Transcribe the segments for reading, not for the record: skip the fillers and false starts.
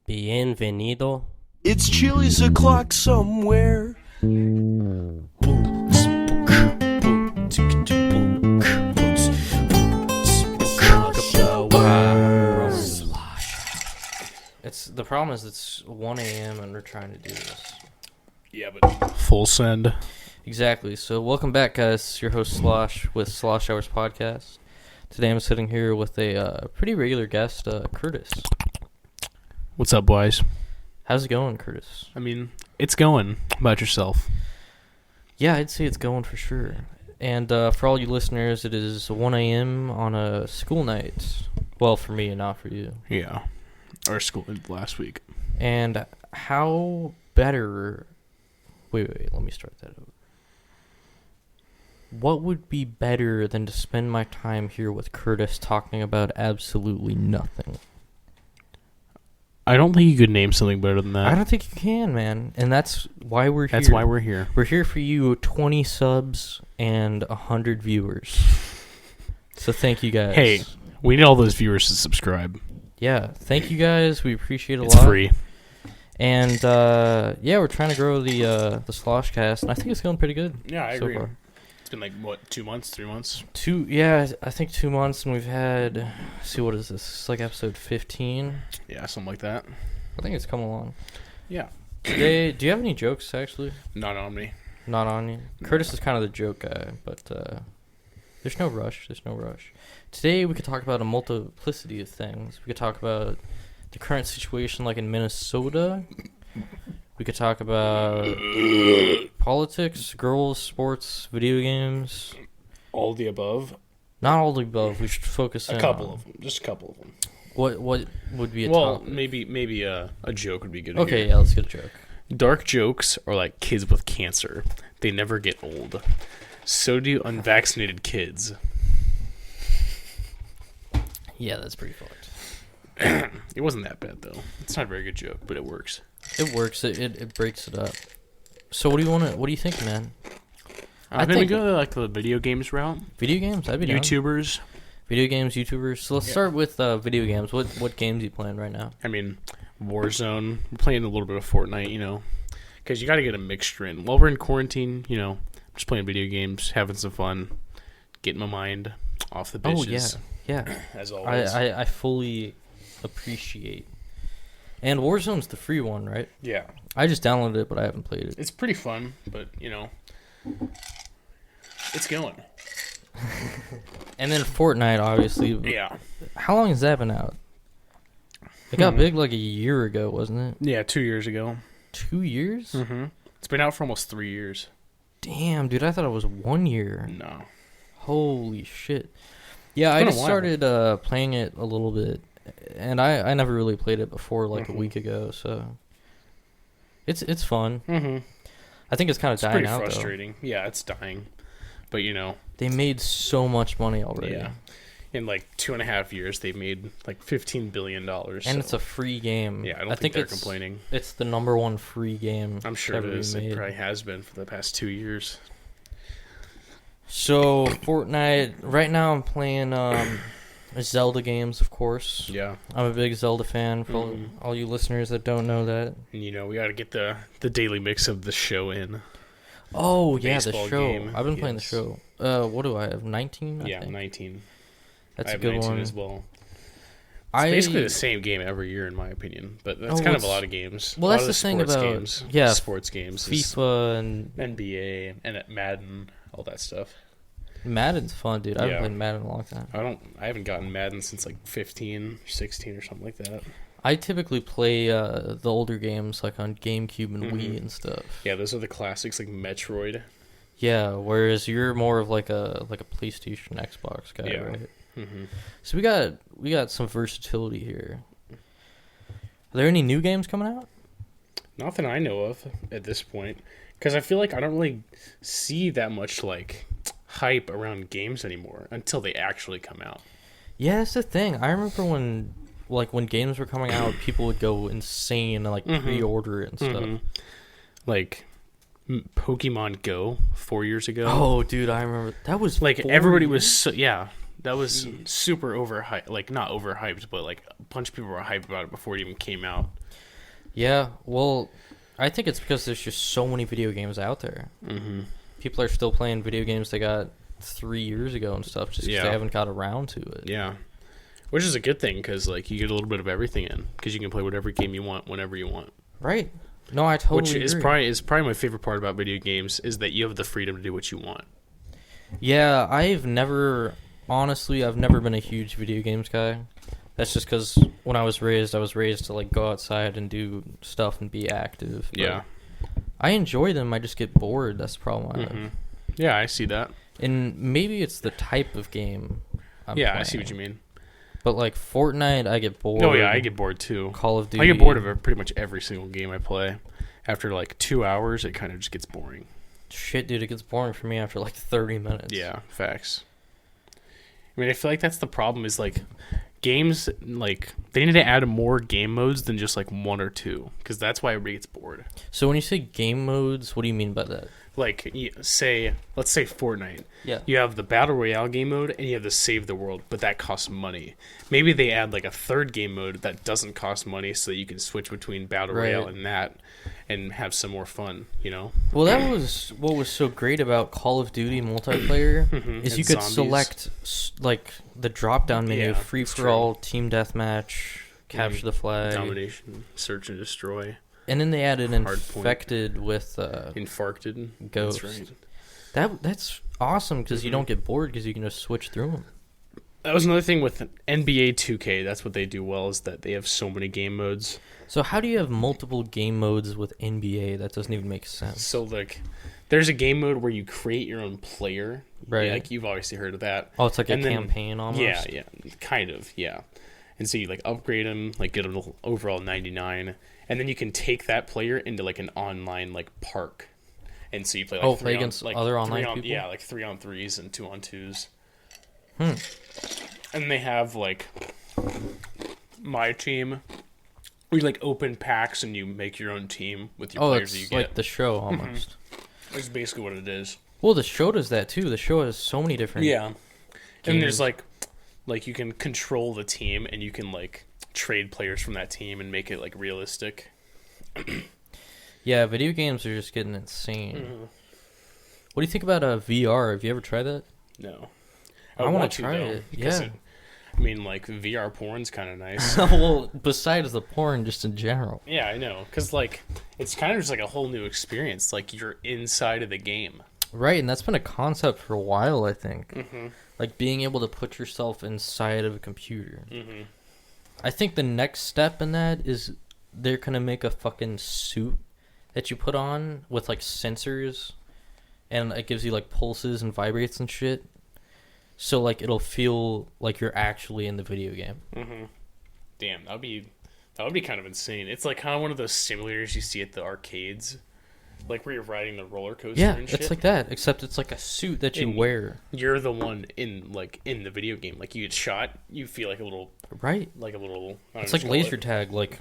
Bienvenido. It's Chili's o'clock somewhere. The problem is it's 1 a.m. and we're trying to do this. Yeah, but full send. Exactly. So welcome back, guys. It's your host Slosh with SloshHours podcast. Today I'm sitting here with a pretty regular guest, Curtis. What's up, boys? How's it going, Curtis? I mean, it's going. How about yourself? Yeah, I'd say it's going for sure. And for all you listeners, it is 1 a.m. on a school night. Well, for me and not for you. Yeah. Our school ended last week. And how better... Wait, let me start that over. What would be better than to spend my time here with Curtis talking about absolutely nothing? I don't think you could name something better than that. I don't think you can, man. And that's why we're here. That's why we're here. We're here for you, 20 subs and 100 viewers. So thank you guys. Hey, we need all those viewers to subscribe. Yeah, thank you guys. We appreciate it a lot. It's free. And yeah, we're trying to grow the Sloshcast, and I think it's going pretty good. Yeah, I so agree. Far. It's been like, what, 2 months, 3 months? I think 2 months, and we've had, see, what is this? It's like episode 15. Yeah, something like that. I think it's come along. Yeah. Today, do you have any jokes, actually? Not on me. Not on you? No. Curtis is kind of the joke guy, but there's no rush. Today, we could talk about a multiplicity of things. We could talk about the current situation, like in Minnesota. We could talk about politics, girls, sports, video games. All the above? Not all the above. We should focus on a couple of them. Just a couple of them. What would be a topic? topic? Maybe a joke would be good. Okay, yeah, let's get a joke. Dark jokes are like kids with cancer. They never get old. So do unvaccinated kids. Yeah, that's pretty fucked. It wasn't that bad, though. It's not a very good joke, but it works. It works. It breaks it up. So what do you think, man? I think we go like the video games route. Video games? I'd be down. YouTubers. Video games, YouTubers. So let's start with video games. What games are you playing right now? I mean, Warzone. We're playing a little bit of Fortnite, you know, because you got to get a mixture in. While we're in quarantine, you know, just playing video games, having some fun, getting my mind off the bitches. Oh, yeah. As always. I fully appreciate. And Warzone's the free one, right? Yeah. I just downloaded it, but I haven't played it. It's pretty fun, but, you know, it's going. And then Fortnite, obviously. Yeah. How long has that been out? It got big like a year ago, wasn't it? Yeah, 2 years ago. 2 years? Mm-hmm. It's been out for almost 3 years. Damn, dude, I thought it was 1 year. No. Holy shit. Yeah, I just started playing it a little bit, and I never really played it before, like a week ago, so it's fun. Mm-hmm. I think it's kind of dying out, It's pretty frustrating. Though. Yeah, it's dying. But, you know. They made so much money already. Yeah. In, like, 2.5 years, they've made, like, $15 billion. And it's a free game. Yeah, I don't think they're complaining. It's the number one free game I'm sure it is. It probably has been for the past 2 years. So, Fortnite, right now I'm playing Zelda games, of course. Yeah. I'm a big Zelda fan, for all you listeners that don't know that. And, you know, we got to get the daily mix of the show in. Oh, yeah, the show. Game. I've been playing the show. What do I have, 19? Yeah, 19. That's I have a good 19 one. As well. It's basically the same game every year, in my opinion. But that's kind of a lot of games. Well, that's the thing about games. Yeah, sports games. FIFA and NBA and Madden, all that stuff. Madden's fun, dude. I haven't played Madden in a long time. I haven't gotten Madden since like 15, 16 or something like that. I typically play the older games like on GameCube and Wii and stuff. Yeah, those are the classics like Metroid. Yeah, whereas you're more of like a PlayStation, Xbox guy, right? Mm-hmm. So we got some versatility here. Are there any new games coming out? Not that I know of at this point, because I feel like I don't really see that much like hype around games anymore until they actually come out. Yeah, that's the thing. I remember when games were coming out, people would go insane and like pre-order it and stuff. Like Pokemon Go 4 years ago. Oh, dude, I remember that was like everybody was so, That was super overhyped. Like, not overhyped, but like a bunch of people were hyped about it before it even came out. Yeah, well, I think it's because there's just so many video games out there. Mm-hmm. People are still playing video games they got 3 years ago and stuff just because they haven't got around to it. Yeah. Which is a good thing because, like, you get a little bit of everything in because you can play whatever game you want whenever you want. Right. No, I totally agree. Which is probably my favorite part about video games is that you have the freedom to do what you want. Yeah, I've never been a huge video games guy. That's just because when I was raised to, like, go outside and do stuff and be active. But yeah. I enjoy them. I just get bored. That's the problem I have. Yeah, I see that. And maybe it's the type of game I'm playing. I see what you mean. But, like, Fortnite, I get bored. Oh, yeah, I get bored, too. Call of Duty. I get bored of pretty much every single game I play. After, like, 2 hours, it kind of just gets boring. Shit, dude, it gets boring for me after, like, 30 minutes. Yeah, facts. I mean, I feel like that's the problem is, like, games, like, they need to add more game modes than just, like, 1 or 2. Because that's why everybody gets bored. So when you say game modes, what do you mean by that? Like, let's say Fortnite. Yeah. You have the Battle Royale game mode, and you have the Save the World, but that costs money. Maybe they add, like, a third game mode that doesn't cost money so that you can switch between Battle Royale and that and have some more fun, you know? Well, that was what was so great about Call of Duty multiplayer is you could select, like, the drop-down menu, free-for-all, team deathmatch, capture the flag. Domination, search and destroy. And then they added infected with infarcted ghost. That's right. That's awesome because you don't get bored because you can just switch through them. That was another thing with NBA 2K. That's what they do well is that they have so many game modes. So how do you have multiple game modes with NBA? That doesn't even make sense. So like, there's a game mode where you create your own player. Right. Yeah, like you've obviously heard of that. Oh, it's like a campaign almost. Yeah, kind of. Yeah. And so you like upgrade them, like get them overall 99. And then you can take that player into like an online like park, and so you play like play against other online people. Yeah, like 3-on-3s and 2-on-2s. And they have like my team. We like open packs and you make your own team with your players that you get. Like the show almost. That's basically what it is. Well, the show does that too. The show has so many different. Yeah. And there's like you can control the team and you can like trade players from that team and make it like realistic. Yeah, video games are just getting insane. What do you think about VR? Have you ever tried that? No. I want to try it. Yeah. I mean, like, VR porn's kind of nice. Well, besides the porn, just in general. Yeah, I know. Because, like, it's kind of just like a whole new experience. Like, you're inside of the game. Right, and that's been a concept for a while, I think. Like, being able to put yourself inside of a computer. I think the next step in that is they're going to make a fucking suit that you put on with, like, sensors. And it gives you, like, pulses and vibrates and shit. So, like, it'll feel like you're actually in the video game. Damn, that would be kind of insane. It's like kind of one of those simulators you see at the arcades. Like where you're riding the roller coaster and shit. It's like that, except it's like a suit that you wear. You're the one in the video game. Like you get shot, you feel like a little... Right. Like a little... It's like laser tag, like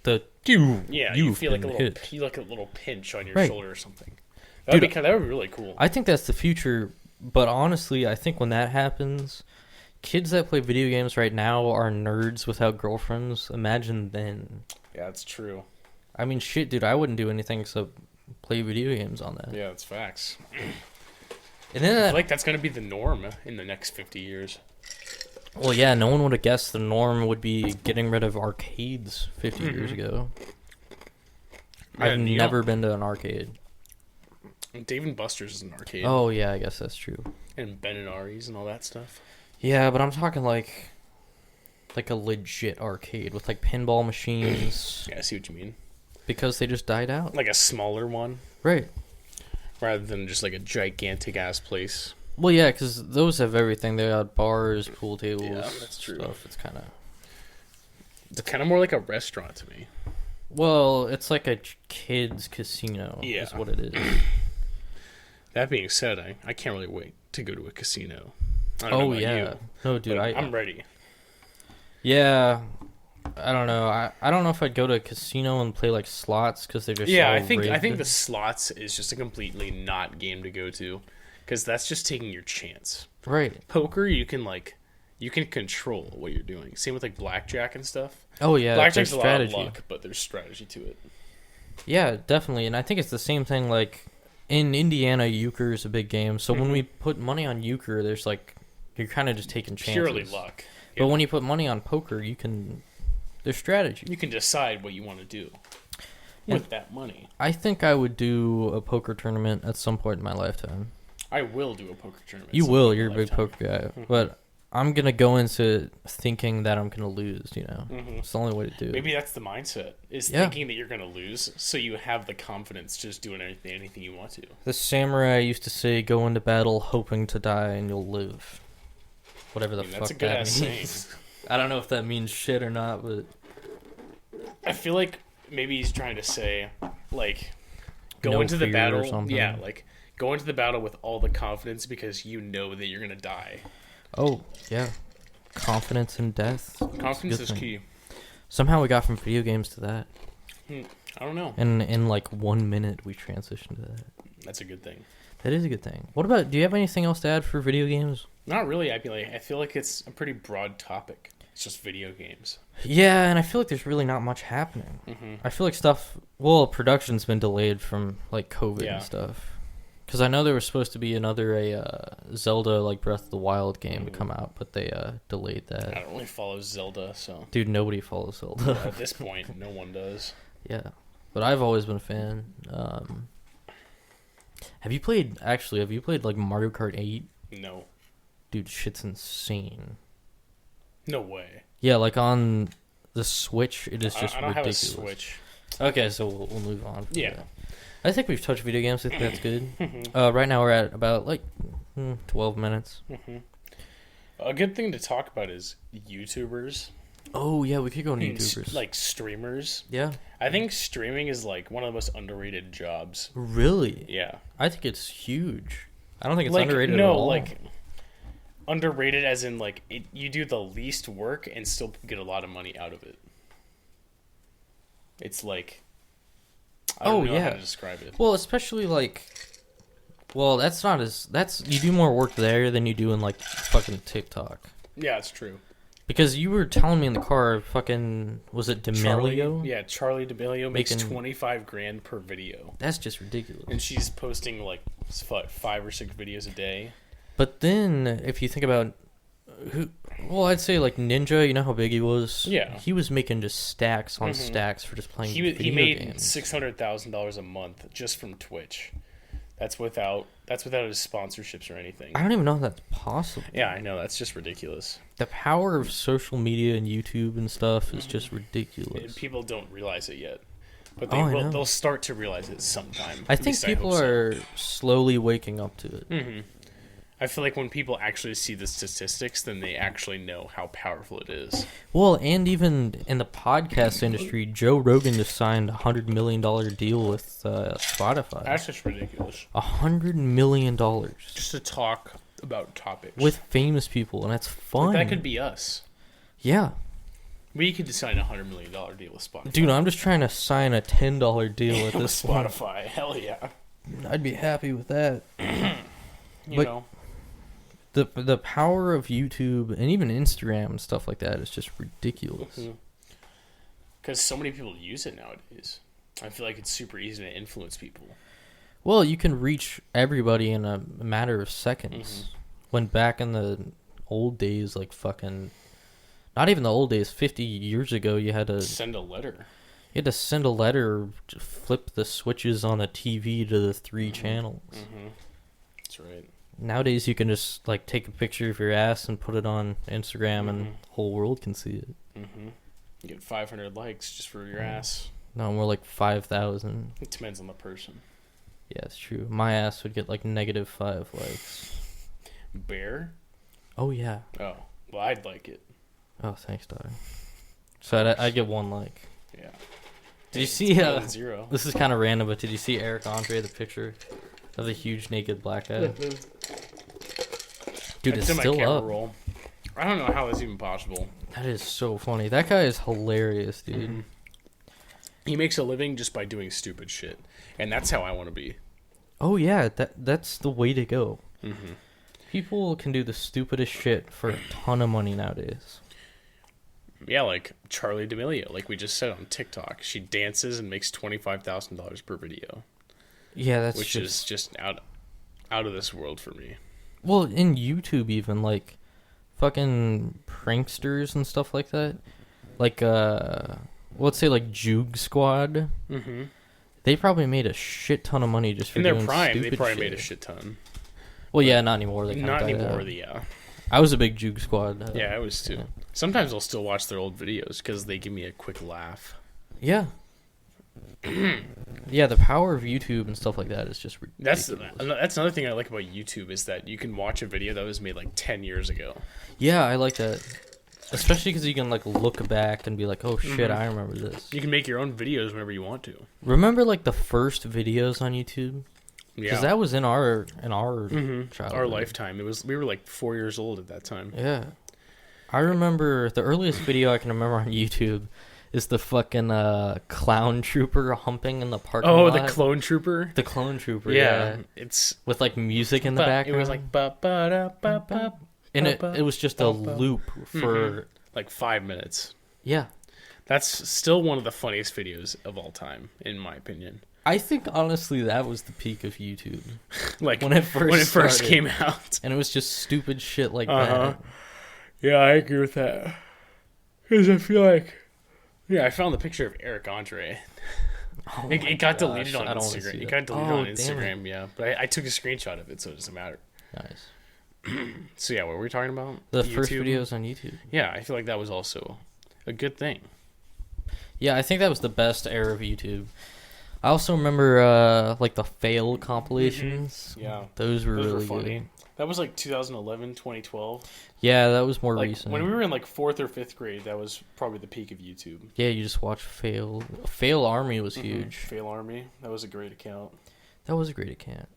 the... Yeah, you feel like a little pinch on your shoulder or something. That would be really cool. I think that's the future, but honestly, I think when that happens, kids that play video games right now are nerds without girlfriends. Imagine then. Yeah, that's true. I mean, shit, dude, I wouldn't do anything except play video games on that. Yeah, that's facts. And then I feel like that's going to be the norm in the next 50 years. Well, yeah, no one would have guessed the norm would be getting rid of arcades 50 years ago. I've never been to an arcade. Dave & Buster's is an arcade. Oh, yeah, I guess that's true. And Ben & Ari's and all that stuff. Yeah, but I'm talking like a legit arcade with like pinball machines. Yeah, I see what you mean. Because they just died out. Like a smaller one. Right. Rather than just like a gigantic ass place. Well, yeah, because those have everything. They got bars, pool tables. Yeah, that's true. Stuff. It's kind of more like a restaurant to me. Well, it's like a kid's casino. Yeah. Is what it is. That being said, I can't really wait to go to a casino. I don't know about you, no, dude, I'm ready. Yeah, I don't know. I don't know if I'd go to a casino and play like slots because they're just I think the slots is just a completely not game to go to because that's just taking your chance. Right. Poker, you can control what you're doing. Same with like blackjack and stuff. Oh yeah, Blackjack's a lot strategy. of luck, but there's strategy to it. Yeah, definitely, and I think it's the same thing. Like in Indiana, euchre is a big game. So when we put money on euchre, there's like you're kind of just taking chances. Purely luck. But when you put money on poker, there's strategy. You can decide what you want to do with that money. I think I would do a poker tournament at some point in my lifetime. I will do a poker tournament. You will. You're a big poker guy, but I'm gonna go into thinking that I'm gonna lose. It's the only way to do it. Maybe that's the mindset: thinking that you're gonna lose, so you have the confidence just doing anything you want to. The samurai used to say, "Go into battle hoping to die, and you'll live." Whatever the fuck that's a good that ass means. saying. I don't know if that means shit or not, but I feel like maybe he's trying to say, like, go No into the fear or battle. something. Yeah, like go into the battle with all the confidence because you know that you're gonna die. oh yeah, confidence in death. Confidence is key. Somehow we got from video games to that, I don't know. and in like 1 minute we transitioned to that. That's a good thing. That is a good thing. What about? Do you have anything else to add for video games? Not really. I feel like it's a pretty broad topic. It's just video games. Yeah, and I feel like there's really not much happening. I feel like production's been delayed from like COVID and stuff. Because I know there was supposed to be another Zelda like Breath of the Wild game to come out, but they delayed that. I don't really follow Zelda, so Dude, nobody follows Zelda. at this point, no one does. Yeah, but I've always been a fan. Have you played like Mario Kart 8? No. Dude, shit's insane. No way. Yeah, like on the Switch, it is just I don't ridiculous. have a Switch. Okay, so we'll move on. Yeah. That. I think we've touched video games. I think that's good. Right now we're at about like 12 minutes. A good thing to talk about is YouTubers. Oh yeah, we could go on YouTubers. Like streamers. Yeah. I think streaming is like one of the most underrated jobs. Really? Yeah. I think it's huge. I don't think it's like, underrated no, at all. like underrated as in like you do the least work and still get a lot of money out of it. It's like I don't know how to describe it. Well, especially like you do more work there than you do in like fucking TikTok. Yeah, it's true. Because you were telling me in the car, fucking, was it D'Amelio? Charlie D'Amelio makes $25,000 per video. That's just ridiculous. And she's posting like 5 or 6 videos a day. But then, if you think about I'd say like Ninja. You know how big he was? Yeah. He was making just stacks on stacks for just playing. He made games. $600,000 a month just from Twitch. That's without his sponsorships or anything. I don't even know if that's possible. Yeah, I know. That's just ridiculous. The power of social media and YouTube and stuff is just ridiculous. And people don't realize it yet. But they'll start to realize it sometime. I think people are slowly waking up to it. I feel like when people actually see the statistics, then they actually know how powerful it is. Well, and even in the podcast industry, Joe Rogan just signed a $100 million deal with Spotify. That's just ridiculous. $100 million. Just to talk about topics. With famous people, and that's fun. That could be us. Yeah. We could sign a $100 million deal with Spotify. Dude, I'm just trying to sign a $10 deal at this point. Spotify. Hell yeah. I'd be happy with that. you know. The power of YouTube and even Instagram and stuff like that is just ridiculous. Because so many people use it nowadays. I feel like it's super easy to influence people. Well, you can reach everybody in a matter of seconds. When back in the old days, like fucking... Not even the old days, 50 years ago, you had to... Send a letter. You had to send a letter, flip the switches on the TV to the 3 channels. That's right. Nowadays, you can just like take a picture of your ass and put it on Instagram, and the whole world can see it. You get 500 likes just for your ass. No, more like 5,000. It depends on the person. Yeah, it's true. My ass would get like -5 likes. Bear? Oh yeah. Oh, well, I'd like it. Oh, thanks, dog. So I'd get 1 like. Yeah. Did you see? 0. This is kind of random, but did you see Eric Andre, the picture of the huge naked black guy? Dude, it's still up. Roll. I don't know how that's even possible. That is so funny. That guy is hilarious, dude. He makes a living just by doing stupid shit, and that's how I want to be. Oh yeah, that's the way to go. People can do the stupidest shit for a ton of money nowadays. Yeah, like Charlie D'Amelio, like we just said on TikTok. She dances and makes $25,000 per video. Yeah, that's which is just out of this world for me. Well, in YouTube even, like, fucking pranksters and stuff like that. Like, let's say, like, Juke Squad. Mm-hmm. They probably made a shit ton of money just for in their doing prime. stupid They probably shit. made a shit ton. Well, yeah, not anymore. They Not anymore. out. Yeah. I was a big Juke Squad. Yeah, I was too. Yeah. Sometimes I'll still watch their old videos because they give me a quick laugh. Yeah. Yeah, the power of YouTube and stuff like that is just ridiculous. That's another thing I like about YouTube is that you can watch a video that was made like 10 years ago. Yeah, I like that. Especially because you can, like, look back and be like, oh, shit, I remember this. You can make your own videos whenever you want to. Remember, like, the first videos on YouTube? Yeah. Because that was in our childhood. Our lifetime. We were like 4 years old at that time. Yeah. I remember the earliest video I can remember on YouTube is the fucking clown trooper humping in the parking lot. Oh, the clone trooper? The clone trooper, yeah. yeah. It's with, like, music in the background. It was like ba-ba-da-ba-ba. And it was just a loop for... like 5 minutes. Yeah. That's still one of the funniest videos of all time, in my opinion. I think, honestly, that was the peak of YouTube. Like, when it first came out. And it was just stupid shit like that. Yeah, I agree with that. Because I feel like... Yeah, I found the picture of Eric Andre. Oh it got deleted on I don't Instagram. see It that. got deleted on damn Instagram, it. yeah. But I took a screenshot of it, so it doesn't matter. Nice. So yeah, what were we talking about? The YouTube? first videos on YouTube. Yeah, I feel like that was also a good thing. Yeah, I think that was the best era of YouTube. I also remember like the fail compilations. Yeah. Those were really funny. good. That was like 2011, 2012. Yeah, that was more like, recent. When we were in like 4th or 5th grade, that was probably the peak of YouTube. Yeah, you just watch Fail. Fail Army was huge. Fail Army. That was a great account. That was a great account.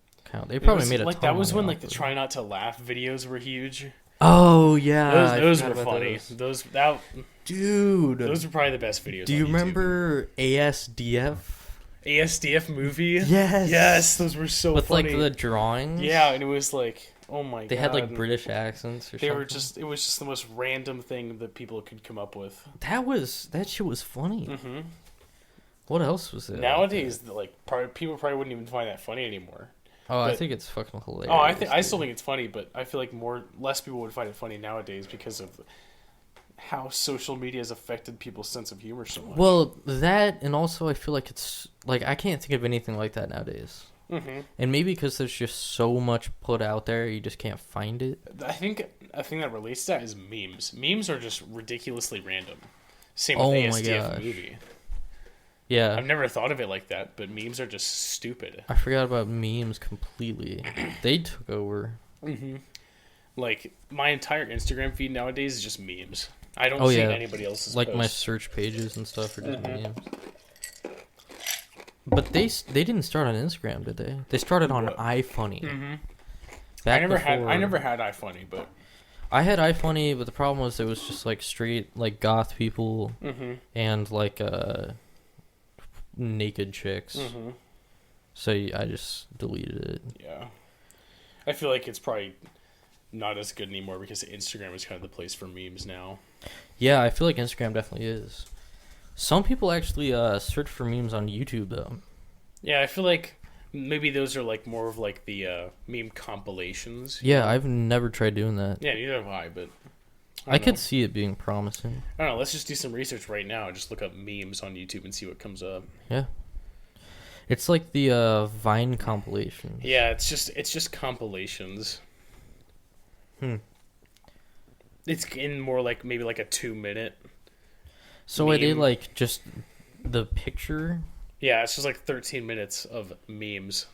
They probably made a like ton that was of when money like the off of it. try not to laugh videos were huge. Oh yeah, Those were funny. Those dude. Those were probably the best videos. Do you on YouTube. remember ASDF? ASDF movie? Yes. Yes, those were so with funny. like the drawings. Yeah, and it was like, oh my god. They had like British accents or they something. were just it was just the most random thing that people could come up with. That shit was funny. Mm-hmm. What else was there? Nowadays, people probably wouldn't even find that funny anymore. Oh, I but- think it's fucking hilarious. Oh, I still think it's funny, but I feel like less people would find it funny nowadays because of how social media has affected people's sense of humor so much. Well, that, and also I feel like it's like I can't think of anything like that nowadays. Mm-hmm. And maybe because there's just so much put out there, you just can't find it. I think a thing that relates to that is memes. Memes are just ridiculously random. Same Oh with my ASDF gosh. movie. Yeah, I've never thought of it like that, but memes are just stupid. I forgot about memes completely. They took over. Mm-hmm. Like, my entire Instagram feed nowadays is just memes. I don't Oh, see yeah. anybody else's Like my posts. search pages and stuff are just Mhm. memes. But they didn't start on Instagram, did they? They started on What? iFunny. Mm-hmm. Back I never before- had iFunny, but I had iFunny, but the problem was it was just like straight like goth people mm-hmm. and like naked chicks. Mm-hmm. So I just deleted it. Yeah. I feel like it's probably not as good anymore because Instagram is kind of the place for memes now. Yeah, I feel like Instagram definitely is. Some people actually search for memes on YouTube though. Yeah, I feel like maybe those are like more of like the meme compilations. Yeah, I've never tried doing that. Yeah, neither have I, but I could see it being promising. I don't know. Let's just do some research right now. Just look up memes on YouTube and see what comes up. Yeah. It's like the Vine compilation. Yeah, it's just compilations. It's in more like maybe like a 2-minute. So are they meme. like just the picture? Yeah, it's just like 13 minutes of memes.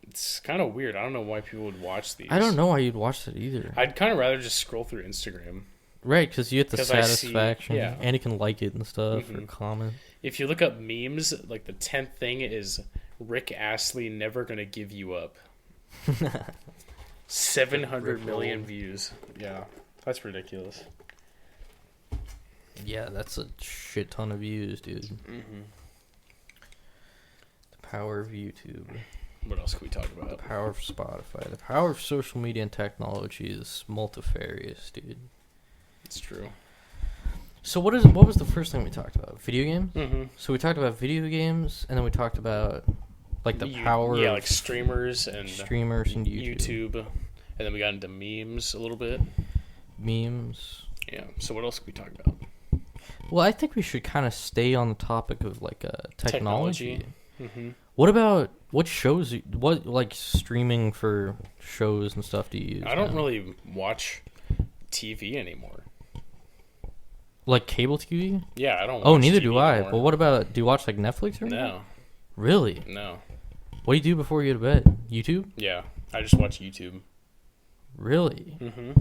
It's kind of weird. I don't know why people would watch these. I don't know why you'd watch that either. I'd kind of rather just scroll through Instagram. Right, because you get the 'Cause I see- satisfaction, yeah. and you can like it and stuff or Mhm. comment. If you look up memes, like the 10th thing is Rick Astley never gonna give you up. 700 million views. Yeah, that's ridiculous. Yeah, that's a shit ton of views, dude. Mm-hmm. The power of YouTube. What else can we talk The about? power of Spotify. The power of social media and technology is multifarious, dude. It's true. So what was the first thing we talked about? Video games? Mm-hmm. So we talked about video games, and then we talked about like the power Yeah, of like streamers and YouTube. And then we got into memes a little bit. Memes. Yeah. So what else can we talk about? Well, I think we should kind of stay on the topic of like technology. Mm-hmm. What shows? What like streaming for shows and stuff do you use? I don't really watch TV anymore. Like cable TV? Yeah, I don't. Oh, watch neither TV do I. anymore. But what about? Do you watch like Netflix or anything? No, Really? no. What do you do before you go to bed? YouTube? Yeah, I just watch YouTube. Really? Mm-hmm.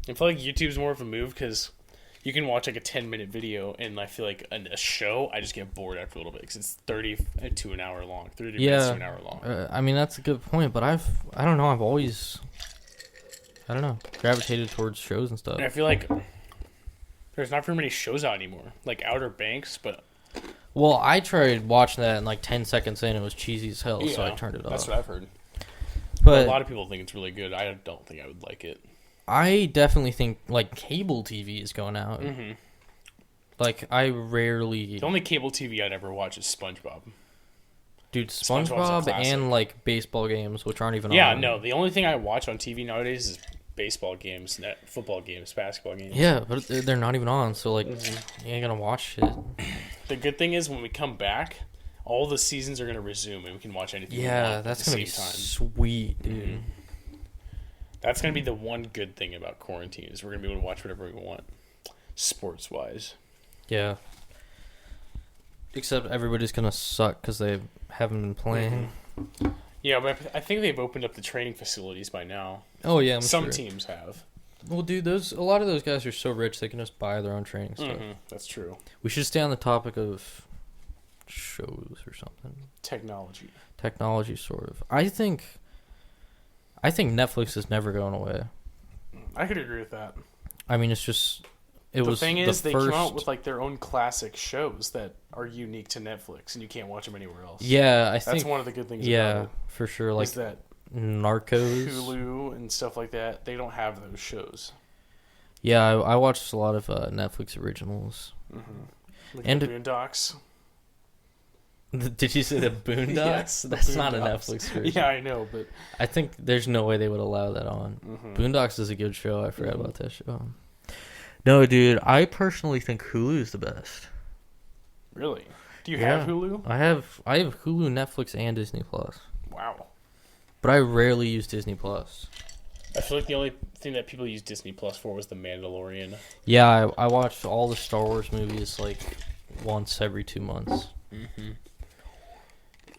I feel like YouTube's more of a move because you can watch like a 10-minute video, and I feel like a show, I just get bored after a little bit because it's 30 to an hour long. 30 minutes to an hour long. I mean, that's a good point, but I don't know, I've always, gravitated towards shows and stuff. And I feel like there's not very many shows out anymore. Like Outer Banks, but... Well, I tried watching that, and like 10 seconds in, it was cheesy as hell, so I turned it off. That's what I've heard. But a lot of people think it's really good. I don't think I would like it. I definitely think, like, cable TV is going out. Mm-hmm. Like, I rarely... The only cable TV I'd ever watch is SpongeBob. Dude, SpongeBob's a SpongeBob classic. and, like, baseball games, which aren't even on. Yeah, no. The only thing I watch on TV nowadays is baseball games, football games, basketball games. Yeah, but they're not even on, so, like, you ain't gonna watch it. The good thing is when we come back, all the seasons are going to resume and we can watch anything we want Yeah, that's gonna be sweet, dude. Mm-hmm. That's going to be the one good thing about quarantine is we're going to be able to watch whatever we want, sports-wise. Yeah. Except everybody's gonna suck because they haven't been playing. Mm-hmm. Yeah, but I think they've opened up the training facilities by now. Oh yeah, Some sure. teams have. Well, dude, a lot of those guys are so rich they can just buy their own training stuff. Mm-hmm. That's true. We should stay on the topic of shows or something. Technology, sort of. I think Netflix is never going away. I could agree with that. I mean, it's just The thing is, they come out with like their own classic shows that are unique to Netflix, and you can't watch them anywhere else. Yeah, I think that's one of the good things. Yeah, about it, for sure. Like is that Narcos, Hulu, and stuff like that. They don't have those shows. Yeah, I watched a lot of Netflix originals. Mm-hmm. Like And the Boondocks. Did you say the Boondocks? Yes, That's the not a Boondocks. Netflix version. Yeah, I know, but I think there's no way they would allow that on. Mm-hmm. Boondocks is a good show. I forgot about that show. No, dude, I personally think Hulu is the best. Really? Do you have Hulu? I have Hulu, Netflix, and Disney Plus. Wow. But I rarely use Disney Plus. I feel like the only thing that people use Disney Plus for was The Mandalorian. Yeah, I watch all the Star Wars movies like once every 2 months. Mm-hmm.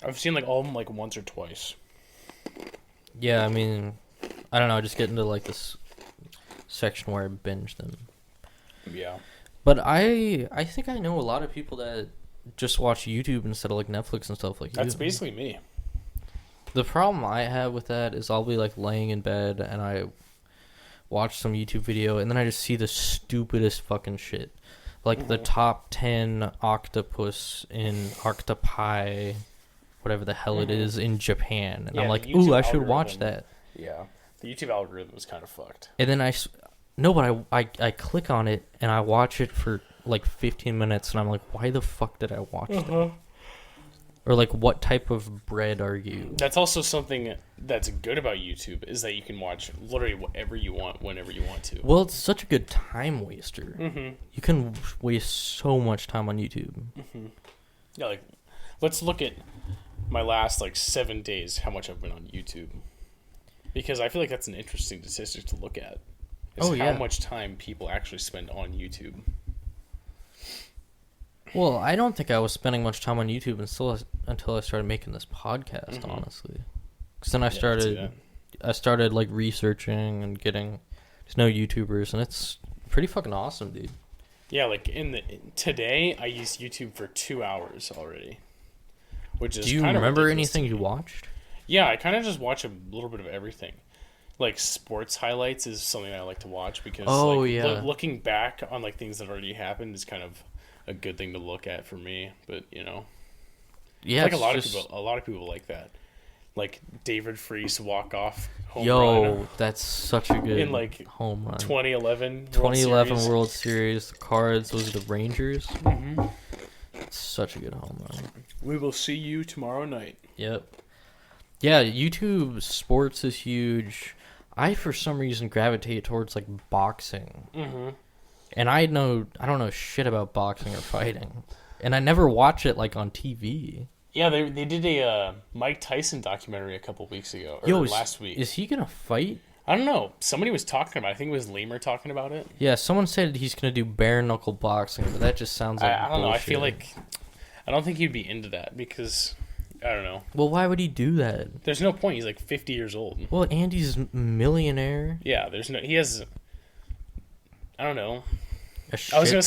I've seen like all of them like once or twice. Yeah, I mean, I don't know. I just get into like this section where I binge them. Yeah. But I think I know a lot of people that just watch YouTube instead of like Netflix and stuff like That's you. basically me. The problem I have with that is I'll be like laying in bed and I watch some YouTube video and then I just see the stupidest fucking shit. Like the top 10 octopus in octopi, whatever the hell it is, in Japan. And I'm like, ooh, I should watch that. Yeah. The YouTube algorithm is kind of fucked. And then I click on it and I watch it for like 15 minutes and I'm like, why the fuck did I watch that? Or like, what type of bread are you? That's also something that's good about YouTube is that you can watch literally whatever you want whenever you want to. Well, it's such a good time waster. Mm-hmm. You can waste so much time on YouTube. Mm-hmm. Yeah, like, let's look at my last like 7 days, how much I've been on YouTube. Because I feel like that's an interesting statistic to look at. Is how much time people actually spend on YouTube. Well, I don't think I was spending much time on YouTube until I started making this podcast, honestly. Because then I started like researching and getting to know YouTubers, and it's pretty fucking awesome, dude. Yeah, like today I used YouTube for 2 hours already, which is. Do you remember anything you watched? Yeah, I kind of just watch a little bit of everything. Like sports highlights is something I like to watch because looking back on like things that already happened is kind of a good thing to look at for me. But Yeah, like a lot of people like that. Like David Freese walk off home run that's such a good in like home run. 2011 World Series. The Cards, those are the Rangers. Mm-hmm. It's such a good home run. We will see you tomorrow night. Yep. Yeah, YouTube sports is huge. I for some reason gravitate towards like boxing. Mm-hmm. And I don't know shit about boxing or fighting. And I never watch it like on TV. Yeah, they did a Mike Tyson documentary a couple weeks ago, or last week. Is he gonna fight? I don't know. Somebody was talking about it. I think it was Lemur talking about it. Yeah, someone said he's gonna do bare knuckle boxing, but that just sounds like I don't know. I feel bullshit. like I don't think he'd be into that because I don't know. Well, why would he do that? There's no point. He's like 50 years old. Well, Andy's a millionaire. Yeah, he has. I don't know. I was gonna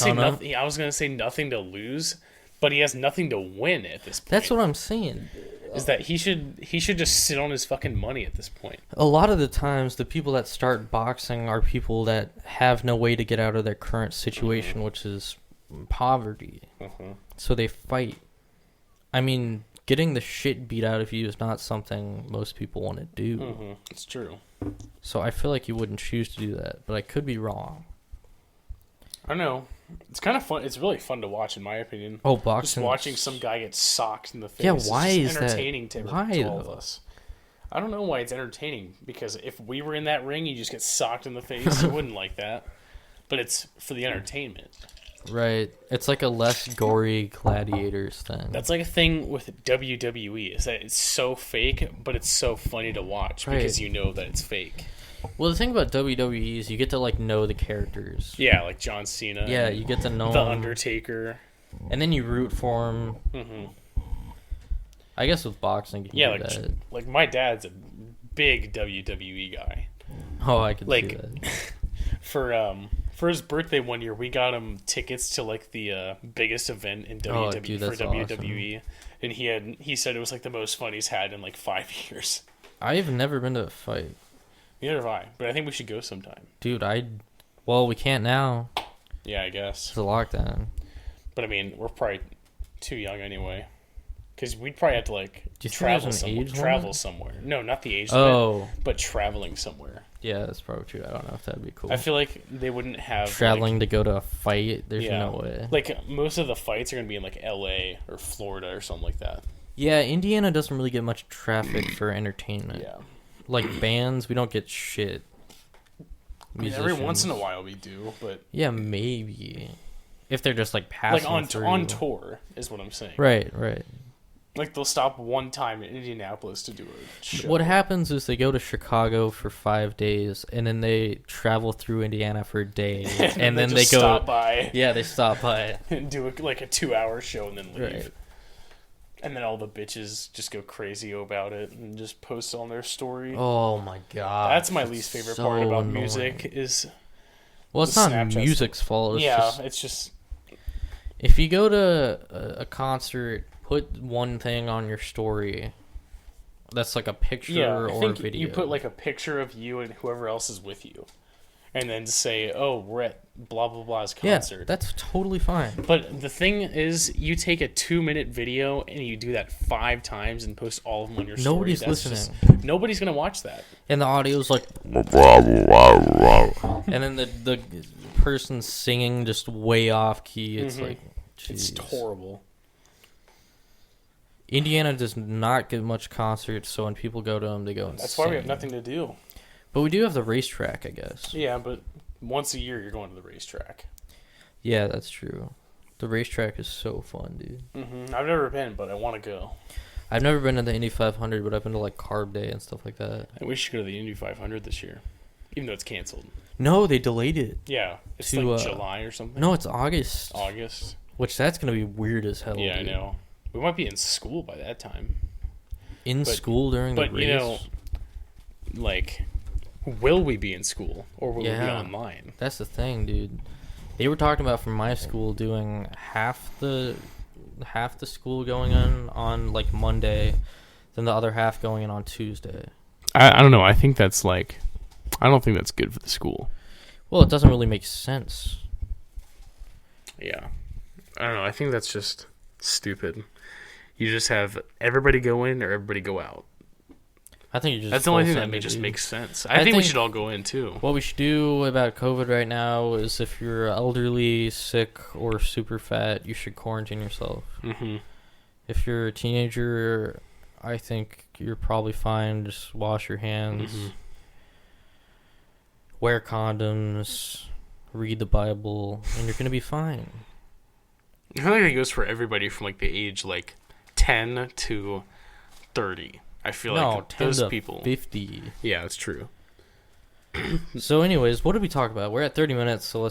say nothing to lose, but he has nothing to win at this point. That's what I'm saying. Is that he should just sit on his fucking money at this point. A lot of the times, the people that start boxing are people that have no way to get out of their current situation, which is poverty. So they fight. I mean, getting the shit beat out of you is not something most people want to do. It's true. So I feel like you wouldn't choose to do that, but I could be wrong. I don't know. It's kind of fun. It's really fun to watch, in my opinion. Oh, boxing! Just watching some guy get socked in the face. Yeah, why is that entertaining to all of us? I don't know why it's entertaining. Because if we were in that ring, you just get socked in the face. You wouldn't like that. But it's for the entertainment. Right. It's like a less gory gladiators thing. That's like a thing with WWE. Is that it's so fake, but it's so funny to watch because you know that it's fake. Well, the thing about WWE is you get to like know the characters. Yeah, like John Cena. Yeah, you get to know The him. Undertaker. And then you root for him. I guess with boxing, you can do that. Like my dad's a big WWE guy. Oh, I can see that. For his birthday one year, we got him tickets to like the biggest event in WWE, and he said it was like the most fun he's had in like 5 years. I've never been to a fight. Neither have I, but I think we should go sometime. Dude, well, we can't now. Yeah, I guess. It's a lockdown. But I mean, we're probably too young anyway. Because we'd probably have to like travel somewhere. No, not the age limit, but traveling somewhere. Yeah, that's probably true. I don't know if that'd be cool. I feel like they wouldn't have traveling to go to a fight. There's no way. Like most of the fights are gonna be in like LA or Florida or something like that. Yeah, Indiana doesn't really get much traffic for entertainment. Yeah. Like bands, we don't get shit. I mean, every once in a while we do, but yeah, maybe if they're just like passing like on tour is what I'm saying. Right. Like they'll stop one time in Indianapolis to do a show. What happens is they go to Chicago for 5 days, and then they travel through Indiana for a day, and then they go stop by. Yeah, they stop by and do like a 2-hour show and then leave. Right. And then all the bitches just go crazy about it and just post on their story. Oh my god. That's my least favorite part about music is... Well, it's not music's fault. It's just... If you go to a concert, put one thing on your story that's like a picture or a video. You put like a picture of you and whoever else is with you. And then say, oh, we're at blah, blah, blah's concert. Yeah, that's totally fine. But the thing is, you take a 2-minute video and you do that 5 times and post all of them on your story. Nobody's listening. Nobody's going to watch that. And the audio's like... and then the person singing just way off key. It's like... Jesus. It's horrible. Indiana does not get much concerts, so when people go to them, they go insane. That's why we have nothing to do. But we do have the racetrack, I guess. Yeah, but once a year you're going to the racetrack. Yeah, that's true. The racetrack is so fun, dude. I've never been, but I want to go. I've never been to the Indy 500, but I've been to like Carb Day and stuff like that. I wish you could go to the Indy 500 this year, even though it's canceled. No, they delayed it. Yeah, it's like July or something. No, it's August. Which that's going to be weird as hell. Yeah, dude. I know. We might be in school by that time. School during the race? But, you know, like... Will we be in school, or will we be online? That's the thing, dude. They were talking about from my school doing half the school going on like Monday, then the other half going in on Tuesday. I don't know. I think that's like, I don't think that's good for the school. Well, it doesn't really make sense. Yeah, I don't know. I think that's just stupid. You just have everybody go in or everybody go out. I think you just. That's the only thing that just makes sense. I think we should all go in too. What we should do about COVID right now is if you're elderly, sick, or super fat, you should quarantine yourself. Mm-hmm. If you're a teenager, I think you're probably fine. Just wash your hands, wear condoms, read the Bible, and you're gonna be fine. I feel like it goes for everybody from like the age 10 to 30. I feel like 10 those to people 50. Yeah, that's true. So anyways, what did we talk about? We're at 30 minutes, so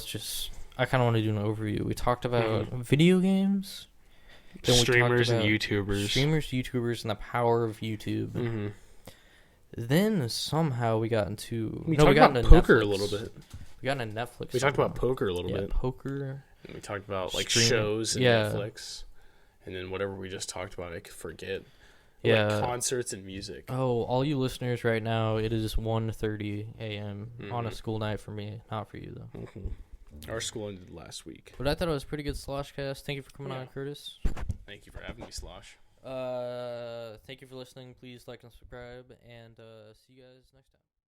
I kind of want to do an overview. We talked about video games. Then Streamers and YouTubers. Streamers, YouTubers, and the power of YouTube. Mm-hmm. Then somehow we got into... We talked about poker Netflix. a little bit. We got into Netflix. We talked about poker a little bit. Poker. And we talked about shows and Netflix. And then whatever we just talked about, I could forget. Yeah. Concerts and music. Oh, all you listeners right now, it is 1:30 a.m. on a school night for me. Not for you, though. Mm-hmm. Our school ended last week. But I thought it was a pretty good Sloshcast. Thank you for coming on, Curtis. Thank you for having me, Slosh. Thank you for listening. Please like and subscribe, and see you guys next time.